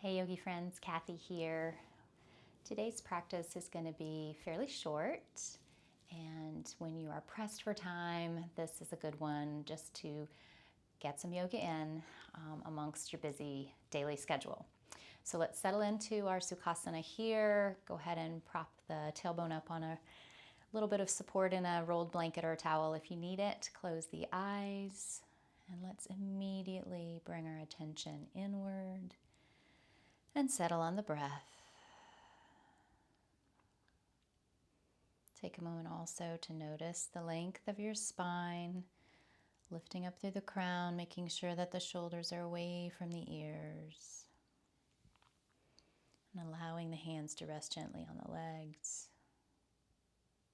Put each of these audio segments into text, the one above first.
Hey yogi friends, Cathy here. Today's practice is going to be fairly short, and when you are pressed for time, this is a good one just to get some yoga in amongst your busy daily schedule. So let's settle into our Sukhasana here. Go ahead and prop the tailbone up on a little bit of support in a rolled blanket or a towel if you need it. Close the eyes, and let's immediately bring our attention inward and settle on the breath. Take a moment also to notice the length of your spine, lifting up through the crown, making sure that the shoulders are away from the ears, and allowing the hands to rest gently on the legs.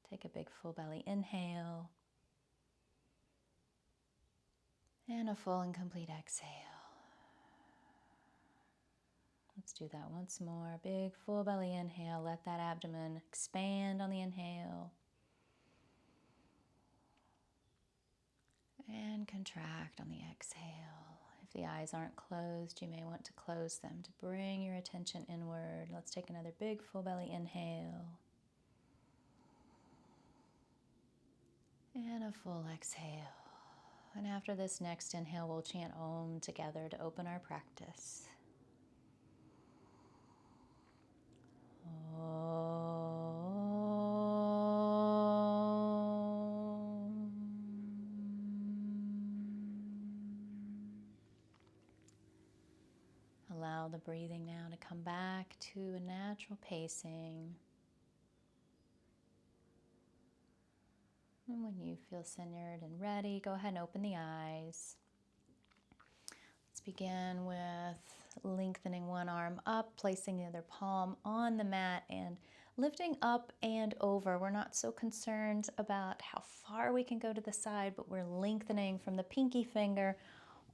Take a big full belly inhale, and a full and complete exhale. Let's do that once more. Big full belly inhale. Let that abdomen expand on the inhale. And contract on the exhale. If the eyes aren't closed, you may want to close them to bring your attention inward. Let's take another big full belly inhale. And a full exhale. And after this next inhale, we'll chant Om together to open our practice. Allow the breathing now to come back to a natural pacing. And when you feel centered and ready, go ahead and open the eyes. Let's begin with lengthening one arm up, placing the other palm on the mat and lifting up and over. We're not so concerned about how far we can go to the side, but we're lengthening from the pinky finger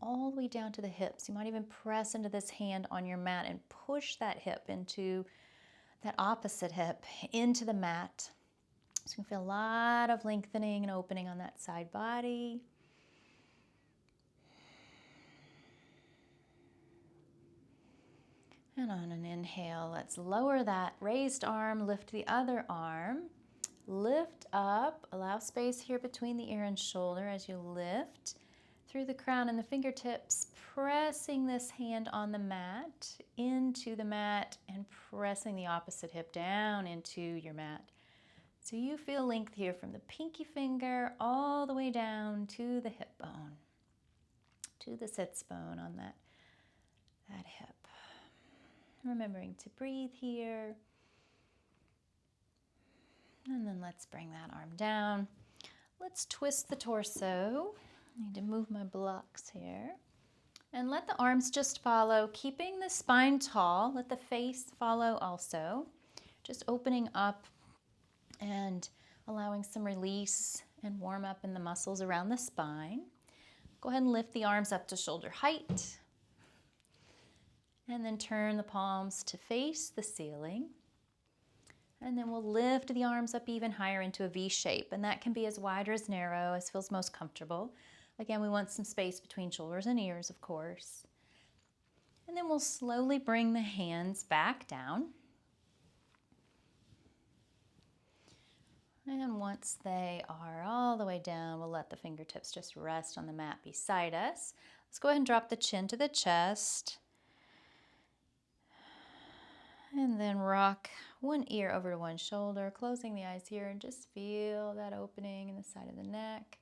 all the way down to the hips. You might even press into this hand on your mat and push that hip into that opposite hip into the mat. So you can feel a lot of lengthening and opening on that side body. And on an inhale, let's lower that raised arm, lift the other arm. Lift up, allow space here between the ear and shoulder as you lift through the crown and the fingertips, pressing this hand on the mat, into the mat, and pressing the opposite hip down into your mat. So you feel length here from the pinky finger all the way down to the hip bone, to the sits bone on that hip. Remembering to breathe here. And then let's bring that arm down. Let's twist the torso. I need to move my blocks here. And let the arms just follow, keeping the spine tall. Let the face follow also. Just opening up and allowing some release and warm up in the muscles around the spine. Go ahead and lift the arms up to shoulder height. And then turn the palms to face the ceiling. And then we'll lift the arms up even higher into a V shape. And that can be as wide or as narrow as feels most comfortable. Again, we want some space between shoulders and ears, of course. And then we'll slowly bring the hands back down. And once they are all the way down, we'll let the fingertips just rest on the mat beside us. Let's go ahead and drop the chin to the chest. And then rock one ear over to one shoulder, closing the eyes here, and just feel that opening in the side of the neck.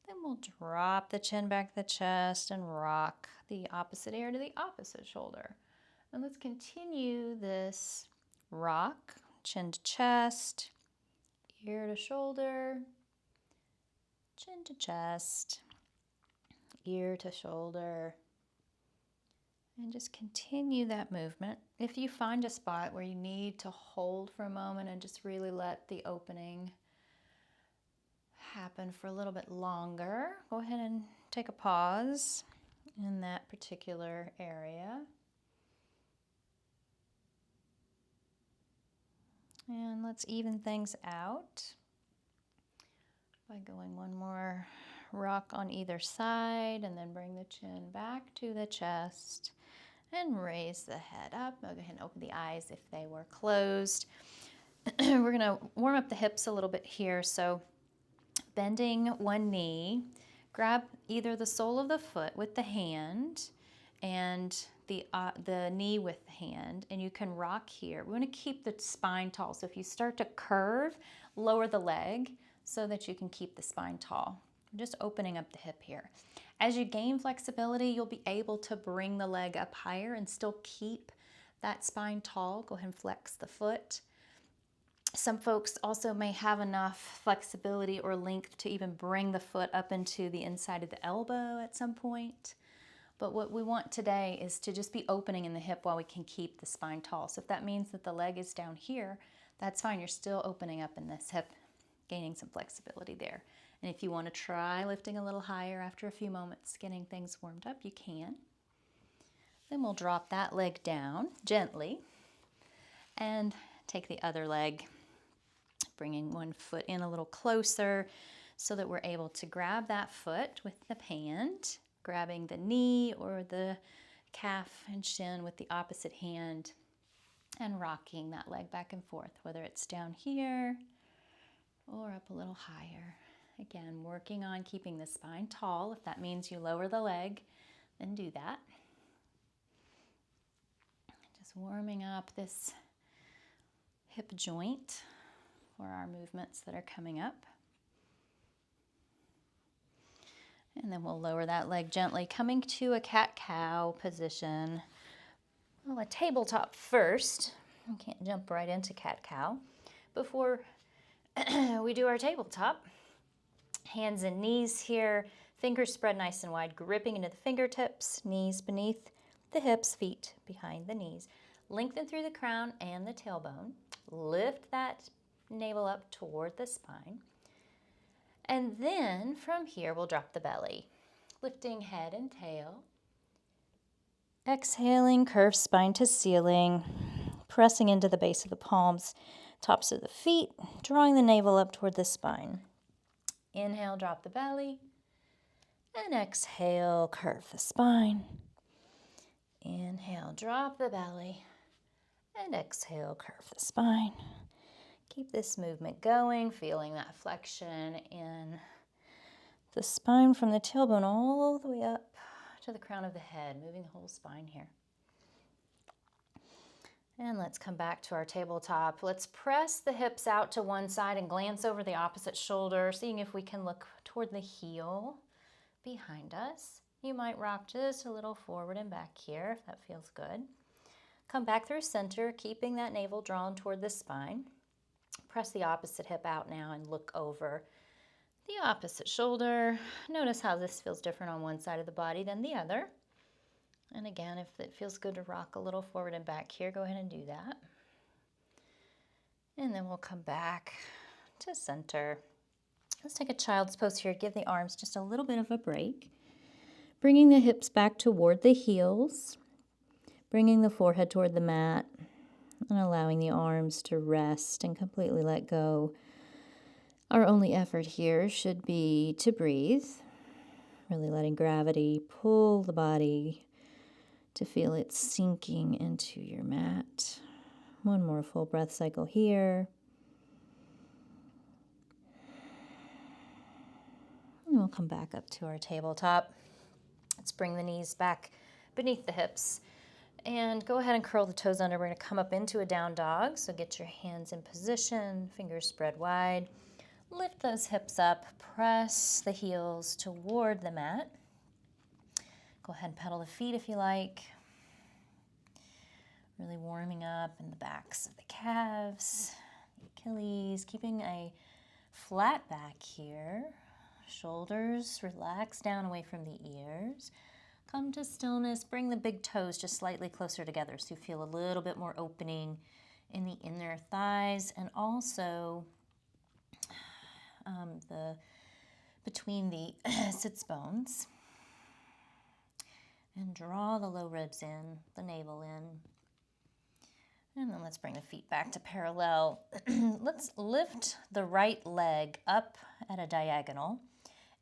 Then we'll drop the chin back to the chest and rock the opposite ear to the opposite shoulder. And let's continue this rock, chin to chest, ear to shoulder, chin to chest, ear to shoulder. And just continue that movement. If you find a spot where you need to hold for a moment and just really let the opening happen for a little bit longer, go ahead and take a pause in that particular area. And let's even things out by going one more rock on either side, and then bring the chin back to the chest And raise the head up. I'll go ahead and open the eyes if they were closed. We're going to warm up the hips a little bit here. So bending one knee, grab either the sole of the foot with the hand and the knee with the hand, and you can rock here. We want to keep the spine tall. So if you start to curve, lower the leg so that you can keep the spine tall. Just opening up the hip here. As you gain flexibility, you'll be able to bring the leg up higher and still keep that spine tall. Go ahead and flex the foot. Some folks also may have enough flexibility or length to even bring the foot up into the inside of the elbow at some point. But what we want today is to just be opening in the hip while we can keep the spine tall. So if that means that the leg is down here, that's fine. You're still opening up in this hip, gaining some flexibility there. And if you want to try lifting a little higher after a few moments, getting things warmed up, you can. Then we'll drop that leg down gently and take the other leg, bringing one foot in a little closer so that we're able to grab that foot with the hand, grabbing the knee or the calf and shin with the opposite hand and rocking that leg back and forth, whether it's down here or up a little higher. Again, working on keeping the spine tall. If that means you lower the leg, then do that. Just warming up this hip joint for our movements that are coming up. And then we'll lower that leg gently, coming to a cat-cow position. Well, a tabletop first. We can't jump right into cat-cow. Before we do our tabletop, hands and knees here, fingers spread nice and wide, gripping into the fingertips, knees beneath the hips, feet behind the knees. Lengthen through the crown and the tailbone. Lift that navel up toward the spine. And then from here, we'll drop the belly, lifting head and tail. Exhaling, curve spine to ceiling, pressing into the base of the palms, tops of the feet, drawing the navel up toward the spine. Inhale, drop the belly, and exhale, curve the spine. Inhale, drop the belly, and exhale, curve the spine. Keep this movement going, feeling that flexion in the spine from the tailbone all the way up to the crown of the head, moving the whole spine here. And let's come back to our tabletop. Let's press the hips out to one side and glance over the opposite shoulder, seeing if we can look toward the heel behind us. You might rock just a little forward and back here if that feels good. Come back through center, keeping that navel drawn toward the spine. Press the opposite hip out now and look over the opposite shoulder. Notice how this feels different on one side of the body than the other. And again, if it feels good to rock a little forward and back here, go ahead and do that. And then we'll come back to center. Let's take a child's pose here. Give the arms just a little bit of a break. Bringing the hips back toward the heels. Bringing the forehead toward the mat. And allowing the arms to rest and completely let go. Our only effort here should be to breathe. Really letting gravity pull the body to feel it sinking into your mat. One more full breath cycle here. And we'll come back up to our tabletop. Let's bring the knees back beneath the hips. And go ahead and curl the toes under. We're going to come up into a down dog. So get your hands in position, fingers spread wide. Lift those hips up. Press the heels toward the mat. Go ahead and pedal the feet if you like. Really warming up in the backs of the calves, the Achilles, keeping a flat back here. Shoulders relax down away from the ears. Come to stillness. Bring the big toes just slightly closer together so you feel a little bit more opening in the inner thighs and also between the sits bones. And draw the low ribs in, the navel in. And then let's bring the feet back to parallel. Let's lift the right leg up at a diagonal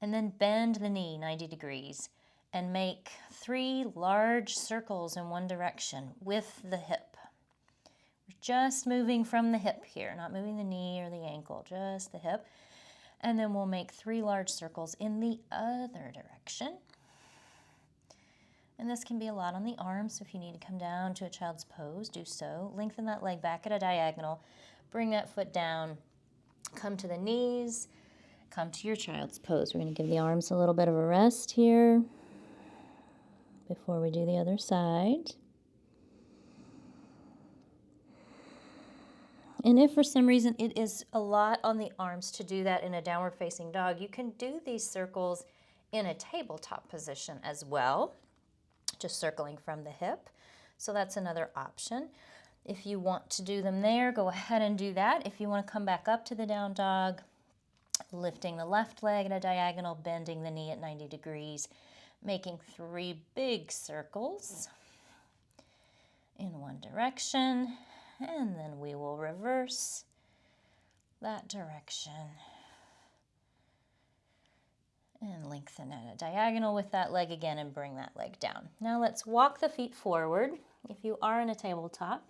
and then bend the knee 90 degrees. and make 3 large circles in one direction with the hip. We're just moving from the hip here, not moving the knee or the ankle, just the hip. And then we'll make 3 large circles in the other direction. And this can be a lot on the arms, so if you need to come down to a child's pose, do so. Lengthen that leg back at a diagonal, bring that foot down, come to the knees, come to your child's pose. We're going to give the arms a little bit of a rest here before we do the other side. And if for some reason it is a lot on the arms to do that in a downward facing dog, you can do these circles in a tabletop position as well, just circling from the hip. So that's another option. If you want to do them there, go ahead and do that. If you want to come back up to the down dog, lifting the left leg at a diagonal, bending the knee at 90 degrees, making 3 big circles in one direction, and then we will reverse that direction and lengthen at a diagonal with that leg again and bring that leg down. Now let's walk the feet forward. If you are in a tabletop,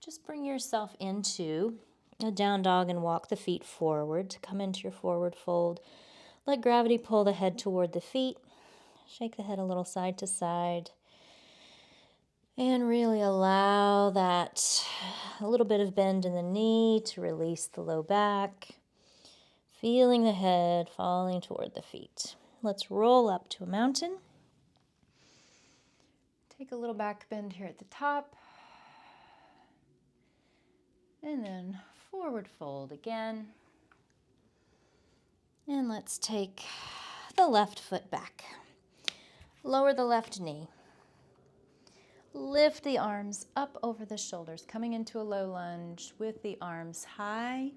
just bring yourself into a down dog and walk the feet forward to come into your forward fold. Let gravity pull the head toward the feet. Shake the head a little side to side. And really allow that a little bit of bend in the knee to release the low back. Feeling the head falling toward the feet. Let's roll up to a mountain. Take a little back bend here at the top. And then forward fold again. And let's take the left foot back. Lower the left knee. Lift the arms up over the shoulders, coming into a low lunge with the arms high.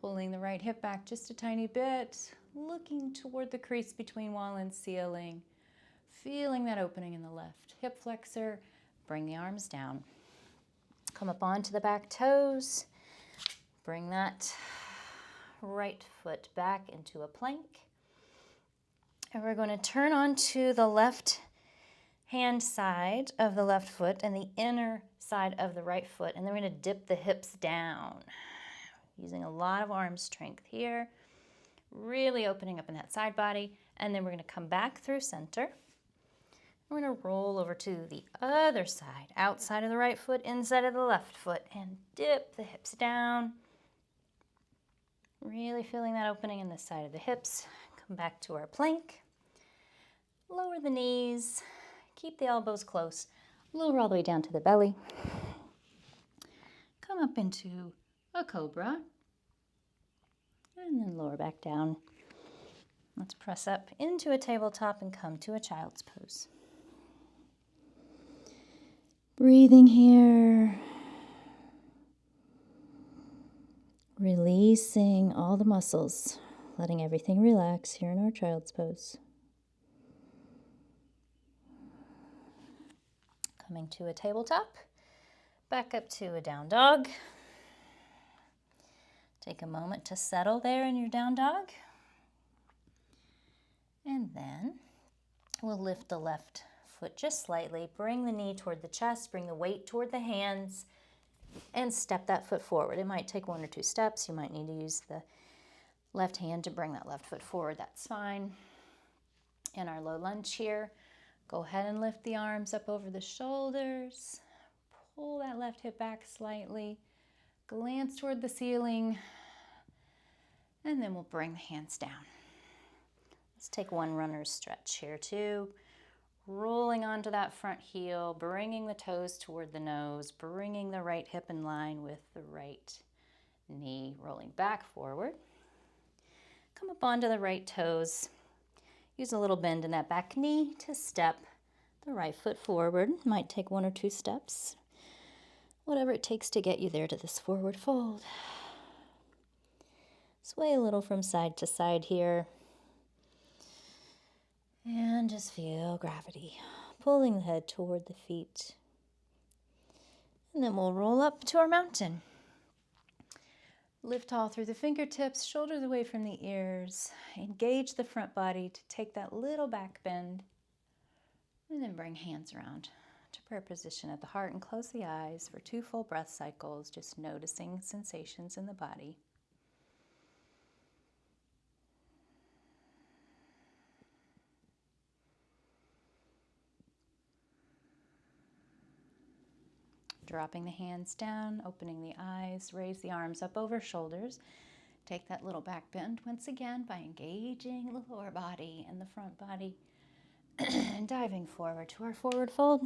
Pulling the right hip back just a tiny bit, looking toward the crease between wall and ceiling. Feeling that opening in the left hip flexor. Bring the arms down. Come up onto the back toes. Bring that right foot back into a plank. And we're going to turn onto the left hand side of the left foot and the inner side of the right foot. And then we're going to dip the hips down. Using a lot of arm strength here. Really opening up in that side body. And then we're going to come back through center. We're going to roll over to the other side, outside of the right foot, inside of the left foot, and dip the hips down. Really feeling that opening in the side of the hips. Come back to our plank. Lower the knees. Keep the elbows close. Lower all the way down to the belly. Come up into a cobra. And then lower back down. Let's press up into a tabletop and come to a child's pose. Breathing here. Releasing all the muscles. Letting everything relax here in our child's pose. Coming to a tabletop. Back up to a down dog. Take a moment to settle there in your down dog. And then we'll lift the left foot just slightly. Bring the knee toward the chest. Bring the weight toward the hands. And step that foot forward. It might take 1 or 2 steps. You might need to use the left hand to bring that left foot forward. That's fine. In our low lunge here, go ahead and lift the arms up over the shoulders. Pull that left hip back slightly. Glance toward the ceiling. And then we'll bring the hands down. Let's take one runner's stretch here too. Rolling onto that front heel, bringing the toes toward the nose, bringing the right hip in line with the right knee, rolling back forward. Come up onto the right toes. Use a little bend in that back knee to step the right foot forward. Might take 1 or 2 steps. Whatever it takes to get you there to this forward fold. Sway a little from side to side here. And just feel gravity pulling the head toward the feet. And then we'll roll up to our mountain. Lift tall through the fingertips, shoulders away from the ears. Engage the front body to take that little back bend. And then bring hands around to prayer position at the heart and close the eyes for 2 full breath cycles, just noticing sensations in the body. Dropping the hands down, opening the eyes, raise the arms up over shoulders. Take that little back bend once again by engaging the lower body and the front body. And diving forward to our forward fold.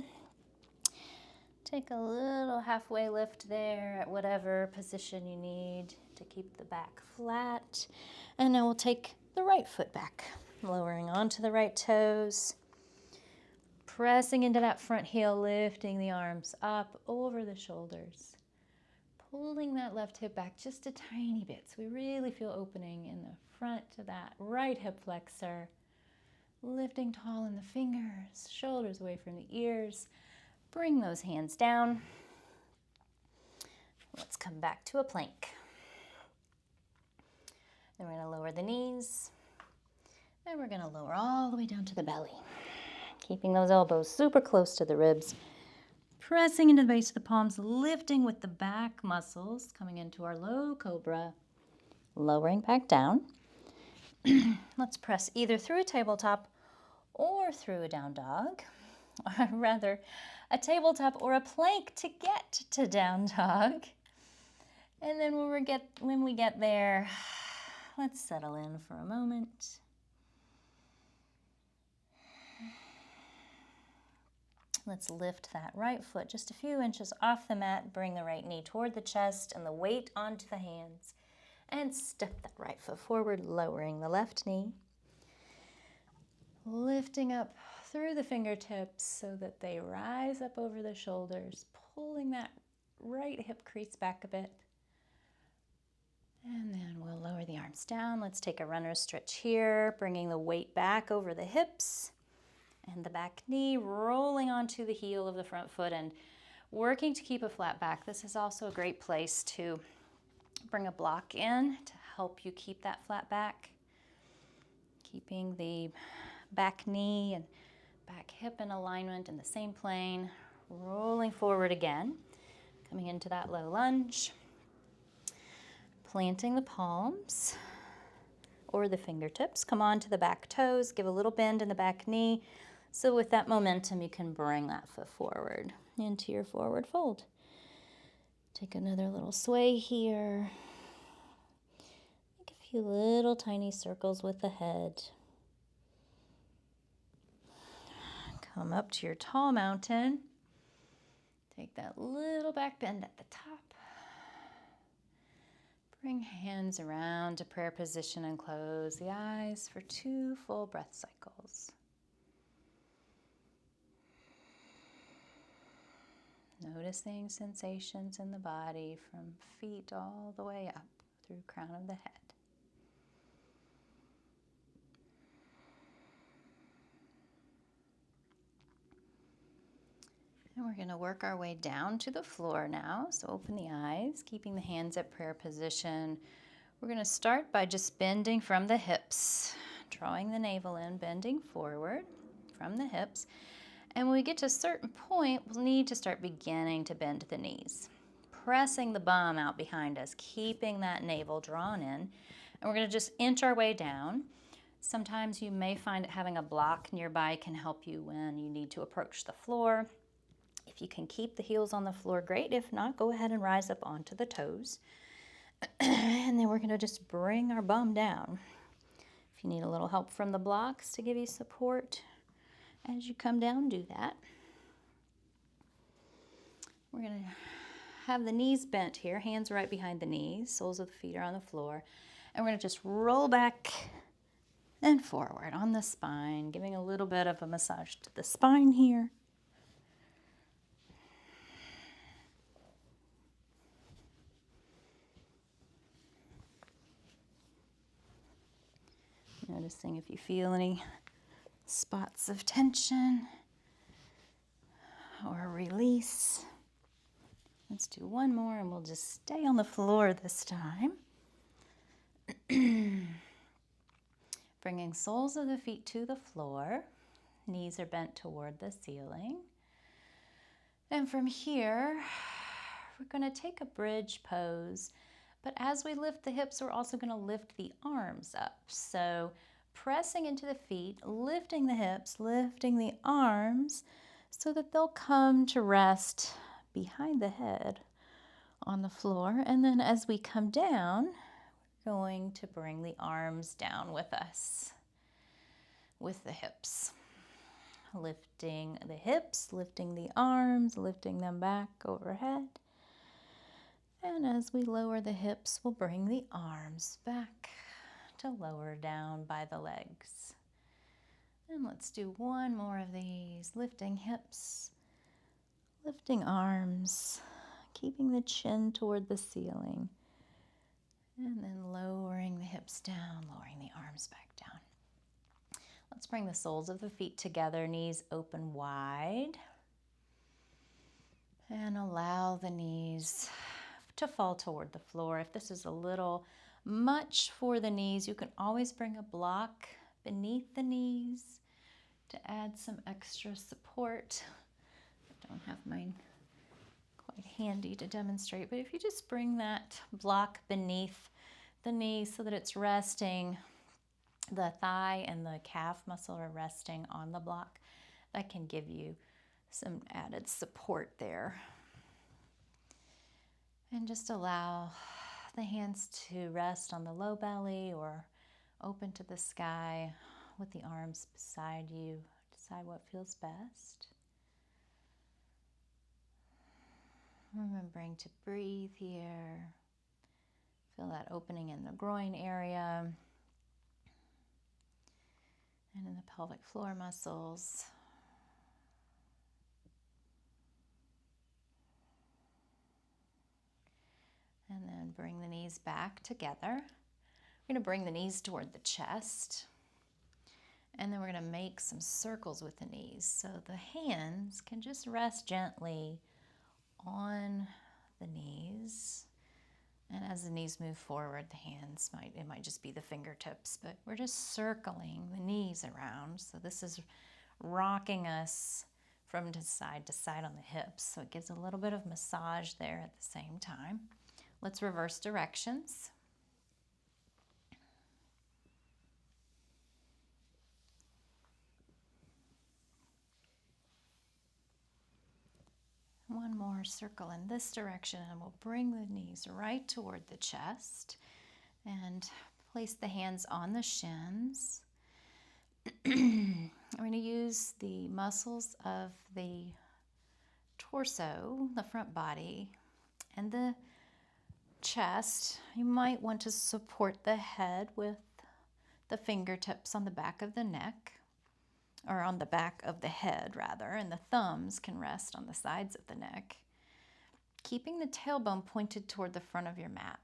Take a little halfway lift there at whatever position you need to keep the back flat. And now we'll take the right foot back, lowering onto the right toes. Pressing into that front heel, lifting the arms up over the shoulders. Pulling that left hip back just a tiny bit so we really feel opening in the front of that right hip flexor. Lifting tall in the fingers, shoulders away from the ears. Bring those hands down. Let's come back to a plank. Then we're going to lower the knees. And we're going to lower all the way down to the belly. Keeping those elbows super close to the ribs. Pressing into the base of the palms, lifting with the back muscles, coming into our low cobra. Lowering back down. Let's press either through a tabletop or through a down dog. Or rather, a tabletop or a plank to get to down dog. And then when we get there, let's settle in for a moment. Let's lift that right foot just a few inches off the mat. Bring the right knee toward the chest and the weight onto the hands. And step that right foot forward, lowering the left knee. Lifting up through the fingertips so that they rise up over the shoulders, pulling that right hip crease back a bit. And then we'll lower the arms down. Let's take a runner's stretch here, bringing the weight back over the hips and the back knee, rolling onto the heel of the front foot and working to keep a flat back. This is also a great place to bring a block in to help you keep that flat back. Keeping the back knee and back hip in alignment in the same plane, rolling forward again, coming into that low lunge. Planting the palms or the fingertips. Come on to the back toes. Give a little bend in the back knee. So with that momentum, you can bring that foot forward into your forward fold. Take another little sway here. Make a few little tiny circles with the head. Come up to your tall mountain. Take that little back bend at the top. Bring hands around to prayer position and close the eyes for 2 full breath cycles. Noticing sensations in the body from feet all the way up through crown of the head. And we're going to work our way down to the floor now. So open the eyes, keeping the hands at prayer position. We're going to start by just bending from the hips, drawing the navel in, bending forward from the hips. And when we get to a certain point, we'll need to start beginning to bend the knees. Pressing the bum out behind us, keeping that navel drawn in. And we're going to just inch our way down. Sometimes you may find that having a block nearby can help you when you need to approach the floor. If you can keep the heels on the floor, great. If not, go ahead and rise up onto the toes. And then we're going to just bring our bum down. If you need a little help from the blocks to give you support as you come down, do that. We're going to have the knees bent here, hands right behind the knees, soles of the feet are on the floor. And we're going to just roll back and forward on the spine, giving a little bit of a massage to the spine here. Noticing if you feel any spots of tension or release. Let's do one more and we'll just stay on the floor this time. Bringing soles of the feet to the floor. Knees are bent toward the ceiling. And from here, we're going to take a bridge pose. But as we lift the hips, we're also going to lift the arms up. So pressing into the feet, lifting the hips, lifting the arms so that they'll come to rest behind the head on the floor. And then as we come down, we're going to bring the arms down with us, with the hips. Lifting the hips, lifting the arms, lifting them back overhead. And as we lower the hips, we'll bring the arms back to lower down by the legs. And let's do one more of these. Lifting hips, lifting arms, keeping the chin toward the ceiling. And then lowering the hips down, lowering the arms back down. Let's bring the soles of the feet together, knees open wide. And allow the knees to fall toward the floor. If this is a little much for the knees, you can always bring a block beneath the knees to add some extra support. I don't have mine quite handy to demonstrate, but if you just bring that block beneath the knee so that it's resting, the thigh and the calf muscle are resting on the block, that can give you some added support there. And just allow the hands to rest on the low belly or open to the sky with the arms beside you. Decide what feels best. Remembering to breathe here. Feel that opening in the groin area and in the pelvic floor muscles. And then bring the knees back together. We're going to bring the knees toward the chest. And then we're going to make some circles with the knees. So the hands can just rest gently on the knees. And as the knees move forward, the hands might just be the fingertips, but we're just circling the knees around. So this is rocking us from side to side on the hips. So it gives a little bit of massage there at the same time. Let's reverse directions. One more circle in this direction, and we'll bring the knees right toward the chest and place the hands on the shins. I'm going to use the muscles of the torso, the front body, and the chest. You might want to support the head with the fingertips on the back of the neck, or on the back of the head rather, and the thumbs can rest on the sides of the neck, keeping the tailbone pointed toward the front of your mat.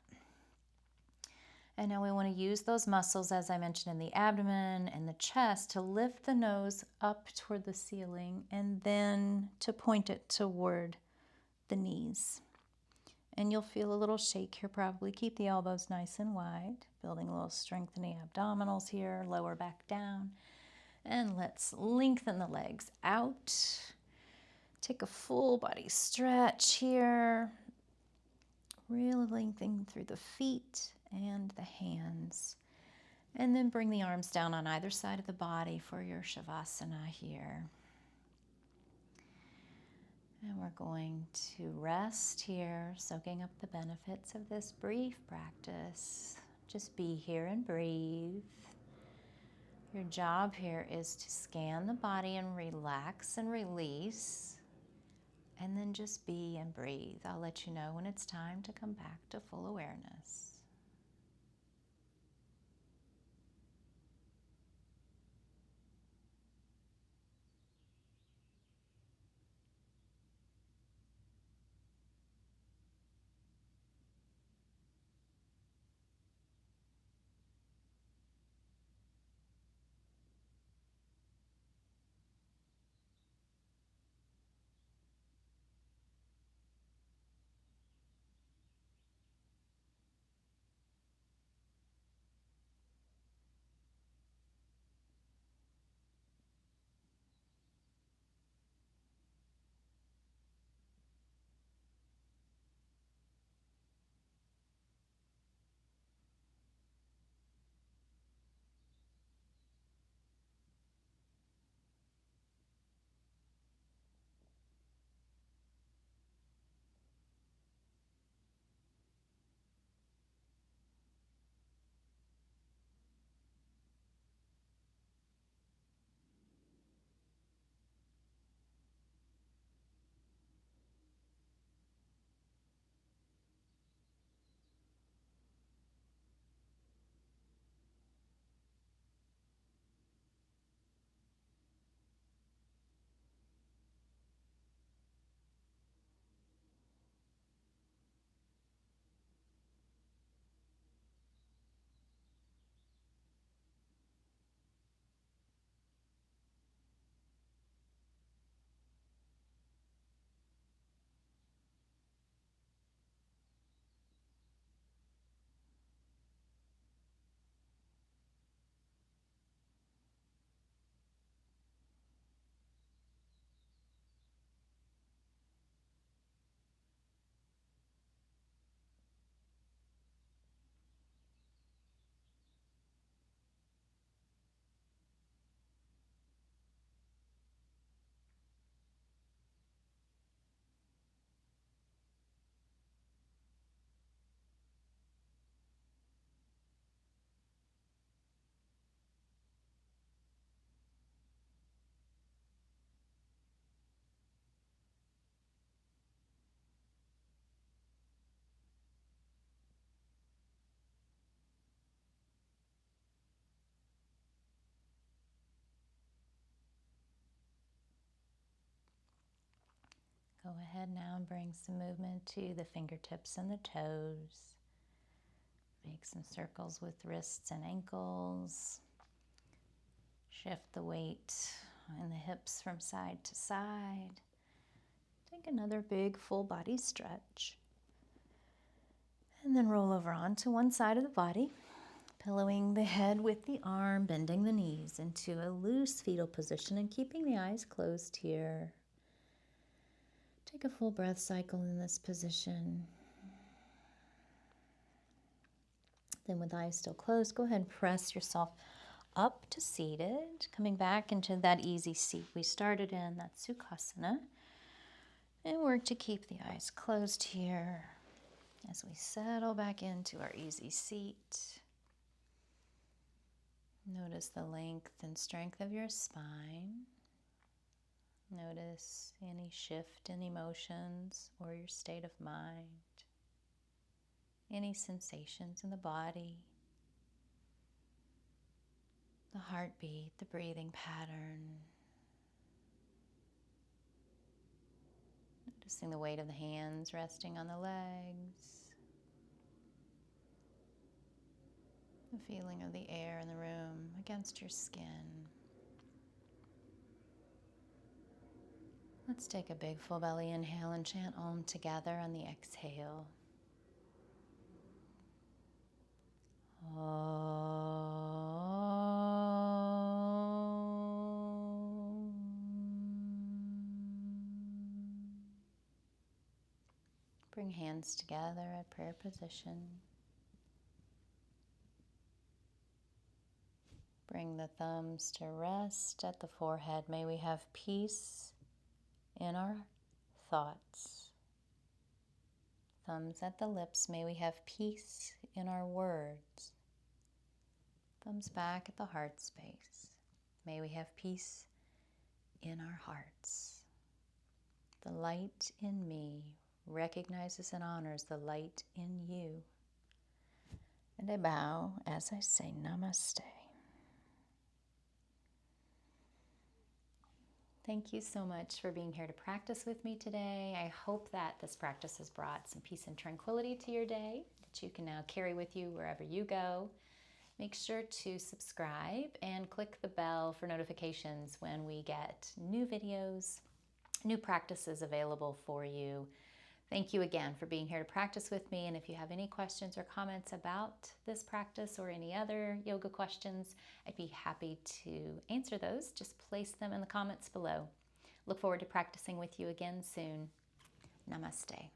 And now we want to use those muscles, as I mentioned, in the abdomen and the chest to lift the nose up toward the ceiling and then to point it toward the knees. And you'll feel a little shake here probably. Keep the elbows nice and wide, building a little strength in the abdominals here, lower back down. And let's lengthen the legs out. Take a full body stretch here. Really lengthening through the feet and the hands. And then bring the arms down on either side of the body for your Shavasana here. And we're going to rest here, soaking up the benefits of this brief practice. Just be here and breathe. Your job here is to scan the body and relax and release. And then just be and breathe. I'll let you know when it's time to come back to full awareness. Go ahead now and bring some movement to the fingertips and the toes. Make some circles with wrists and ankles. Shift the weight in the hips from side to side. Take another big full body stretch. And then roll over onto one side of the body, pillowing the head with the arm, bending the knees into a loose fetal position and keeping the eyes closed here. Take a full breath cycle in this position. Then with eyes still closed, go ahead and press yourself up to seated, coming back into that easy seat we started in, that Sukhasana. And work to keep the eyes closed here as we settle back into our easy seat. Notice the length and strength of your spine. Notice any shift in emotions or your state of mind. Any sensations in the body. The heartbeat, the breathing pattern. Noticing the weight of the hands resting on the legs. The feeling of the air in the room against your skin. Let's take a big full belly inhale and chant Om together on the exhale. Om. Bring hands together at prayer position. Bring the thumbs to rest at the forehead. May we have peace in our thoughts. Thumbs at the lips. May we have peace in our words. Thumbs back at the heart space. May we have peace in our hearts. The light in me recognizes and honors the light in you. And I bow as I say Namaste. Thank you so much for being here to practice with me today. I hope that this practice has brought some peace and tranquility to your day that you can now carry with you wherever you go. Make sure to subscribe and click the bell for notifications when we get new videos, new practices available for you. Thank you again for being here to practice with me. And if you have any questions or comments about this practice or any other yoga questions, I'd be happy to answer those. Just place them in the comments below. Look forward to practicing with you again soon. Namaste.